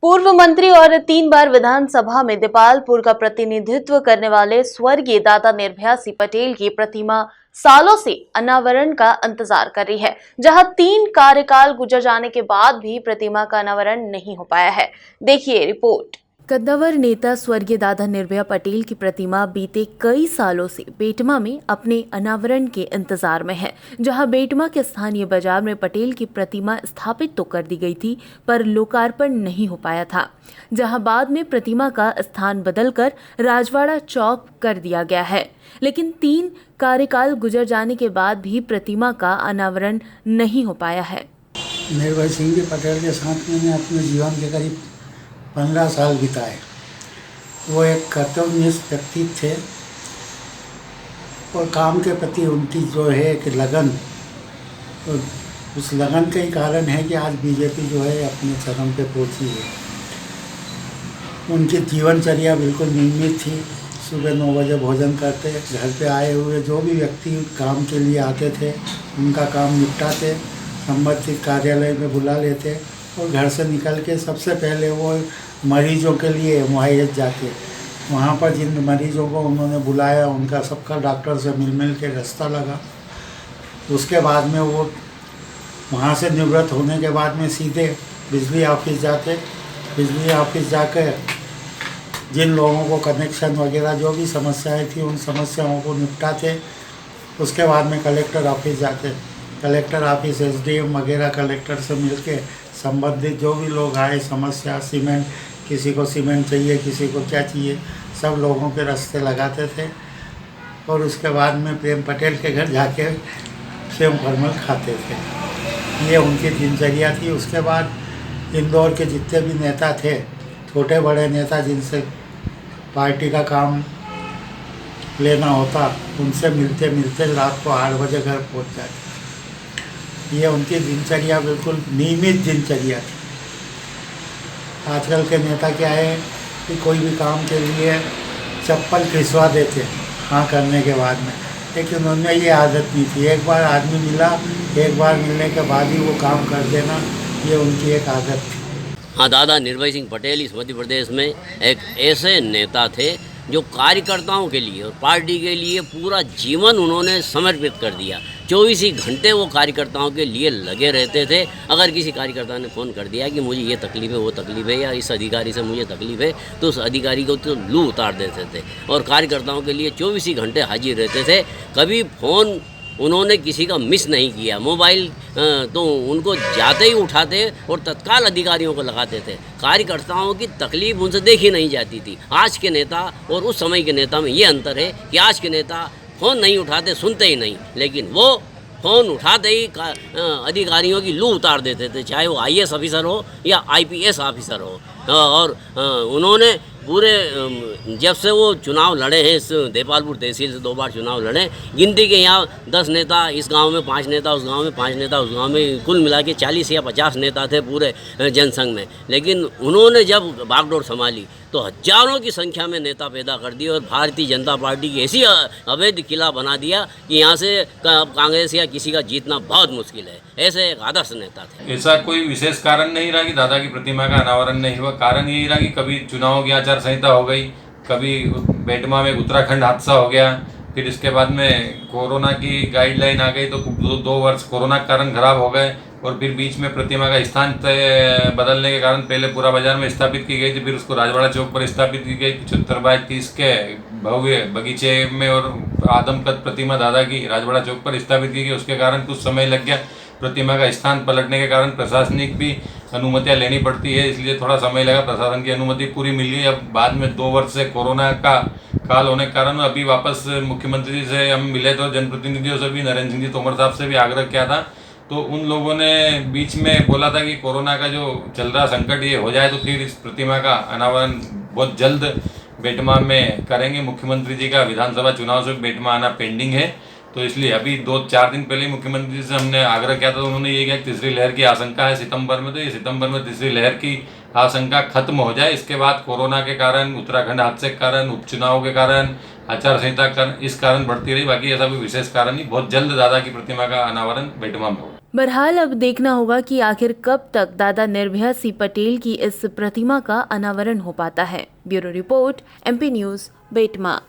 पूर्व मंत्री और 3 बार विधानसभा में देपालपुर का प्रतिनिधित्व करने वाले स्वर्गीय दादा निर्भया सिंह पटेल की प्रतिमा सालों से अनावरण का इंतजार कर रही है, जहां 3 कार्यकाल गुजर जाने के बाद भी प्रतिमा का अनावरण नहीं हो पाया है। देखिए रिपोर्ट। कद्दावर नेता स्वर्गीय दादा निर्भया पटेल की प्रतिमा बीते कई सालों से बेटमा में अपने अनावरण के इंतजार में है, जहां बेटमा के स्थानीय बाजार में पटेल की प्रतिमा स्थापित तो कर दी गई थी, पर लोकार्पण नहीं हो पाया था, जहां बाद में प्रतिमा का स्थान बदलकर राजवाड़ा चौक कर दिया गया है। लेकिन 3 कार्यकाल गुजर जाने के बाद भी प्रतिमा का अनावरण नहीं हो पाया है। निर्भया सिंह जी पटेल के साथ मैंने अपने जीवन के करीब 15 साल बिताए। वो एक कर्तव्यनिष्ठ व्यक्ति थे और काम के प्रति उनकी जो है एक लगन, तो उस लगन का ही कारण है कि आज बीजेपी जो है अपने चरम पे पहुंची है। उनकी जीवनचर्या बिल्कुल नियमित थी। सुबह 9 बजे भोजन करते, घर पे आए हुए जो भी व्यक्ति काम के लिए आते थे उनका काम निपटाते, संबंधित कार्यालय में बुला लेते और घर से निकल के सबसे पहले वो मरीजों के लिए मुहैयत जाके वहाँ पर जिन मरीजों को उन्होंने बुलाया उनका सबका डॉक्टर से मिल के रास्ता लगा। उसके बाद में वो वहाँ से निवृत्त होने के बाद में सीधे बिजली ऑफिस जाते, बिजली ऑफिस जाकर जिन लोगों को कनेक्शन वगैरह जो भी समस्याएं थी उन समस्याओं को निपटाते। उसके बाद में कलेक्टर ऑफिस जाते, कलेक्टर ऑफिस एसडीएम वगैरह कलेक्टर से मिलके संबंधित जो भी लोग आए समस्या, सीमेंट, किसी को सीमेंट चाहिए, किसी को क्या चाहिए, सब लोगों के रास्ते लगाते थे। और उसके बाद में प्रेम पटेल के घर जाके सेव फरमल खाते थे। ये उनकी दिनचर्या थी। उसके बाद इंदौर के जितने भी नेता थे, छोटे बड़े नेता जिनसे पार्टी का काम लेना होता, उनसे मिलते मिलते रात को 8 बजे घर पहुंच जाते। ये उनकी दिनचर्या बिल्कुल नियमित दिनचर्या थी। आजकल के नेता क्या है कि कोई भी काम के लिए चप्पल खिंचवा देते हाँ करने के बाद में, लेकिन उनमें ये आदत नहीं थी। एक बार आदमी मिला, एक बार मिलने के बाद ही वो काम कर देना, ये उनकी एक आदत थी। हाँ, दादा निर्भया सिंह पटेल इस मध्य प्रदेश में एक ऐसे नेता थे जो कार्यकर्ताओं के लिए और पार्टी के लिए पूरा जीवन उन्होंने समर्पित कर दिया। 24 ही घंटे वो कार्यकर्ताओं के लिए लगे रहते थे। अगर किसी कार्यकर्ता ने फ़ोन कर दिया कि मुझे ये तकलीफ़ है, वो तकलीफ़ है, या इस अधिकारी से मुझे तकलीफ़ है, तो उस अधिकारी को तो लू उतार देते थे और कार्यकर्ताओं के लिए 24 ही घंटे हाजिर रहते थे। कभी फ़ोन उन्होंने किसी का मिस नहीं किया। मोबाइल तो उनको जाते ही उठाते और तत्काल अधिकारियों को लगाते थे। कार्यकर्ताओं की तकलीफ उनसे देखी नहीं जाती थी। आज के नेता और उस समय के नेता में ये अंतर है कि आज के नेता फ़ोन नहीं उठाते, सुनते ही नहीं, लेकिन वो फ़ोन उठाते ही अधिकारियों की लू उतार देते थे, चाहे वो आईएएस ऑफिसर हो या आईपीएस ऑफिसर हो। और उन्होंने पूरे जब से वो चुनाव लड़े हैं, इस देपालपुर तहसील से 2 बार चुनाव लड़े, गिनती के यहाँ 10 नेता, इस गांव में 5 नेता, उस गांव में 5 नेता, उस गांव में कुल मिला के 40 या 50 नेता थे पूरे जनसंघ में। लेकिन उन्होंने जब बागडोर संभाली तो हजारों की संख्या में नेता पैदा कर दिए और भारतीय जनता पार्टी की ऐसी अवैध किला बना दिया कि यहाँ से कांग्रेस या किसी का जीतना बहुत मुश्किल है। ऐसे एक आदर्श नेता थे। ऐसा कोई विशेष कारण नहीं रहा कि दादा की प्रतिमा का अनावरण नहीं हुआ। कारण यही रहा कि कभी चुनाव की आचार संहिता हो गई, कभी बेटमा में उत्तराखंड हादसा हो गया, फिर इसके बाद में कोरोना की गाइडलाइन आ गई तो 2 वर्ष कोरोना के कारण खराब हो गए। और फिर बीच में प्रतिमा का स्थान बदलने के कारण पहले पूरा बाजार में स्थापित की गई थी, फिर उसको राजवाड़ा चौक पर स्थापित की गई 75/30 के भव्य बगीचे में, और आदमकद प्रतिमा दादा की राजवाड़ा चौक पर स्थापित की गई। उसके कारण कुछ समय लग गया। प्रतिमा का स्थान पलटने के कारण प्रशासनिक भी अनुमतियां लेनी पड़ती है, इसलिए थोड़ा समय लगा। प्रशासन की अनुमति पूरी मिल गई। अब बाद में 2 वर्ष से कोरोना का काल होने के कारण अभी वापस मुख्यमंत्री से हम मिले तो जनप्रतिनिधियों से भी, नरेंद्र सिंह जी तोमर साहब से भी आग्रह किया था, तो उन लोगों ने बीच में बोला था कि कोरोना का जो चल रहा संकट ये हो जाए तो फिर इस प्रतिमा का अनावरण बहुत जल्द बेटमा में करेंगे। मुख्यमंत्री जी का विधानसभा चुनाव से बेटमा आना पेंडिंग है, तो इसलिए अभी 2-4 दिन पहले मुख्यमंत्री जी से हमने आग्रह किया था, तो उन्होंने ये कहा तीसरी लहर की आशंका है सितंबर में, तो ये सितंबर में तीसरी लहर की आशंका खत्म हो जाए। इसके बाद कोरोना के कारण, उत्तराखंड हादसे के कारण, उपचुनाव के कारण, आचार संहिता इस कारण बढ़ती रही। बाकी ऐसा कोई विशेष कारण नहीं। बहुत जल्द दादा की प्रतिमा का अनावरण बेटमा में होगा। बहरहाल अब देखना होगा कि आखिर कब तक दादा निर्भया सिंह पटेल की इस प्रतिमा का अनावरण हो पाता है। Bureau report, MP news, Betma.